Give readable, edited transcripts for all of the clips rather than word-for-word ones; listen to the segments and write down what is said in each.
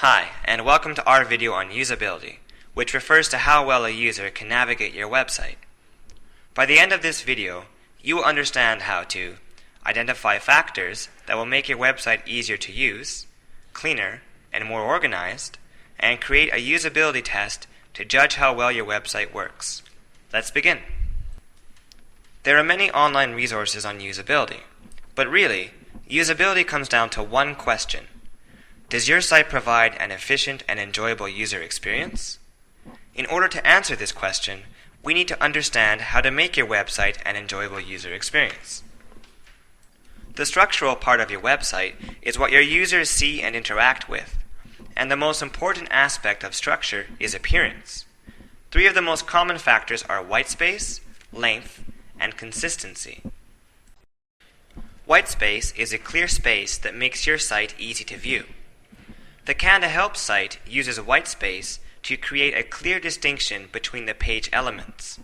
Hi, and welcome to our video on usability, which refers to how well a user can navigate your website. By the end of this video, you will understand how to identify factors that will make your website easier to use, cleaner, and more organized, and create a usability test to judge how well your website works. Let's begin. There are many online resources on usability, but really, usability comes down to one question. Does your site provide an efficient and enjoyable user experience? In order to answer this question, we need to understand how to make your website an enjoyable user experience. The structural part of your website is what your users see and interact with, and the most important aspect of structure is appearance. Three of the most common factors are white space, length, and consistency. White space is a clear space that makes your site easy to view. The Canada Help site uses white space to create a clear distinction between the page elements.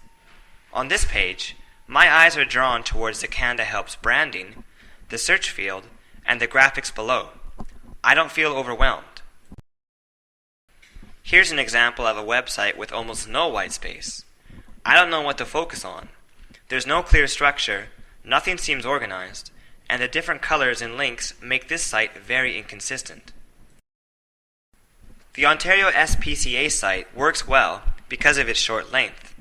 On this page, my eyes are drawn towards the Canada Help's branding, the search field, and the graphics below. I don't feel overwhelmed. Here's an example of a website with almost no white space. I don't know what to focus on. There's no clear structure, nothing seems organized, and the different colors and links make this site very inconsistent. The Ontario SPCA site works well because of its short length.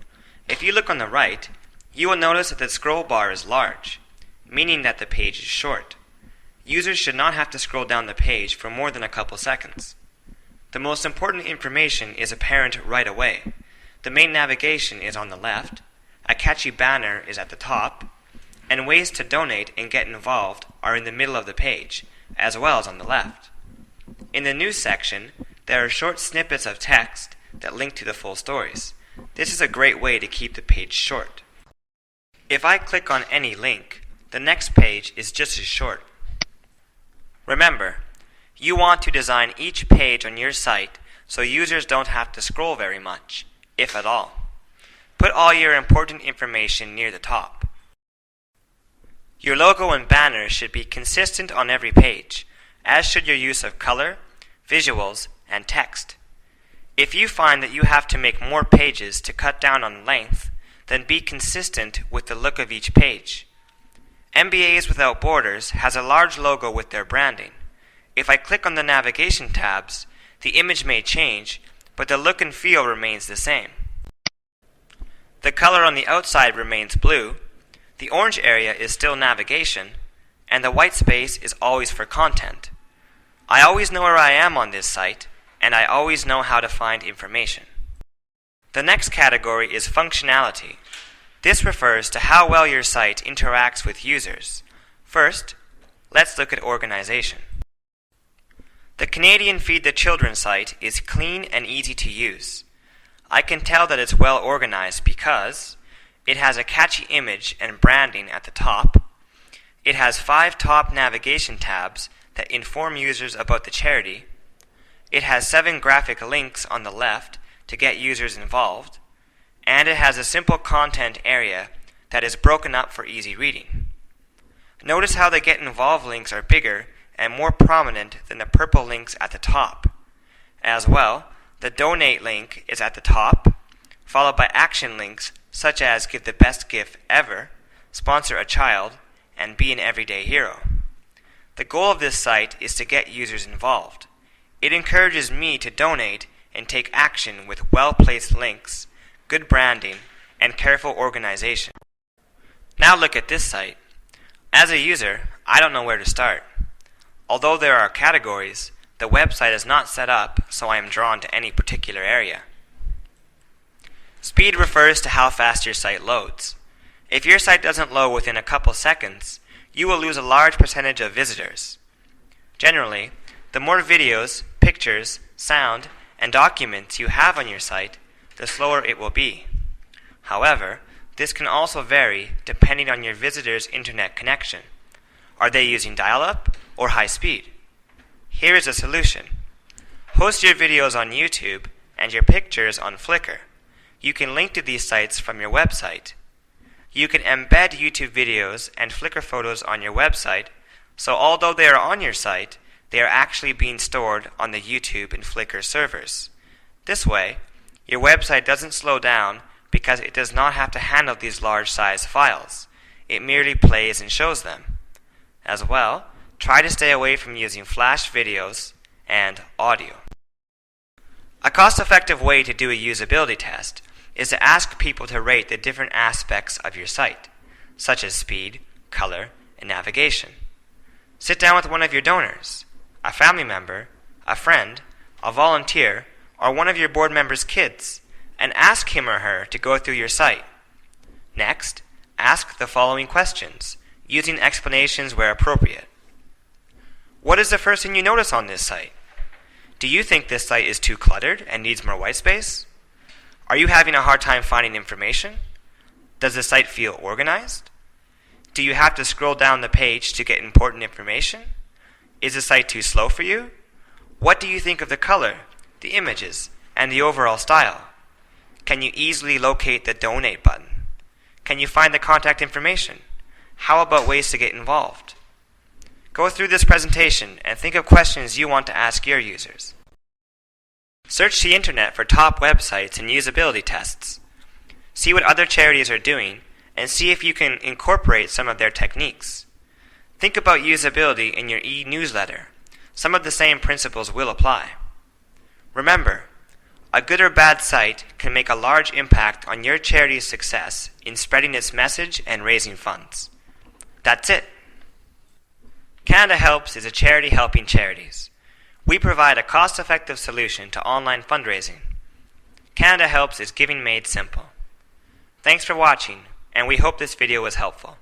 If you look on the right, you will notice that the scroll bar is large, meaning that the page is short. Users should not have to scroll down the page for more than a couple seconds. The most important information is apparent right away. The main navigation is on the left, a catchy banner is at the top, and ways to donate and get involved are in the middle of the page, as well as on the left. In the news section, there are short snippets of text that link to the full stories. This is a great way to keep the page short. If I click on any link, the next page is just as short. Remember, you want to design each page on your site so users don't have to scroll very much, if at all. Put all your important information near the top. Your logo and banner should be consistent on every page, as should your use of color, visuals, and text. If you find that you have to make more pages to cut down on length, then be consistent with the look of each page. MBAs Without Borders has a large logo with their branding. If I click on the navigation tabs, the image may change, but the look and feel remains the same. The color on the outside remains blue, the orange area is still navigation, and the white space is always for content. I always know where I am on this site, and I always know how to find information. The next category is functionality. This refers to how well your site interacts with users. First, let's look at organization. The Canadian Feed the Children site is clean and easy to use. I can tell that it's well organized because it has a catchy image and branding at the top. It has 5 top navigation tabs that inform users about the charity. It has 7 graphic links on the left to get users involved, and it has a simple content area that is broken up for easy reading. Notice how the Get Involved links are bigger and more prominent than the purple links at the top. As well, the Donate link is at the top, followed by action links such as Give the Best Gift Ever, Sponsor a Child, and Be an Everyday Hero. The goal of this site is to get users involved. It encourages me to donate and take action with well-placed links, good branding, and careful organization. Now look at this site. As a user, I don't know where to start. Although there are categories, the website is not set up so I am drawn to any particular area. Speed refers to how fast your site loads. If your site doesn't load within a couple seconds, you will lose a large percentage of visitors. Generally, the more videos, pictures, sound, and documents you have on your site, the slower it will be. However, this can also vary depending on your visitors' internet connection. Are they using dial-up or high speed? Here is a solution. Host your videos on YouTube and your pictures on Flickr. You can link to these sites from your website. You can embed YouTube videos and Flickr photos on your website, so although they are on your site, they are actually being stored on the YouTube and Flickr servers. This way, your website doesn't slow down because it does not have to handle these large size files. It merely plays and shows them. As well, try to stay away from using flash videos and audio. A cost-effective way to do a usability test is to ask people to rate the different aspects of your site, such as speed, color, and navigation. Sit down with one of your donors, a family member, a friend, a volunteer, or one of your board members' kids, and ask him or her to go through your site. Next, ask the following questions, using explanations where appropriate. What is the first thing you notice on this site? Do you think this site is too cluttered and needs more white space? Are you having a hard time finding information? Does the site feel organized? Do you have to scroll down the page to get important information? Is the site too slow for you? What do you think of the color, the images, and the overall style? Can you easily locate the donate button? Can you find the contact information? How about ways to get involved? Go through this presentation and think of questions you want to ask your users. Search the internet for top websites and usability tests. See what other charities are doing and see if you can incorporate some of their techniques. Think about usability in your e-newsletter. Some of the same principles will apply. Remember, a good or bad site can make a large impact on your charity's success in spreading its message and raising funds. That's it. Canada Helps is a charity helping charities. We provide a cost-effective solution to online fundraising. Canada Helps is giving made simple. Thanks for watching, and we hope this video was helpful.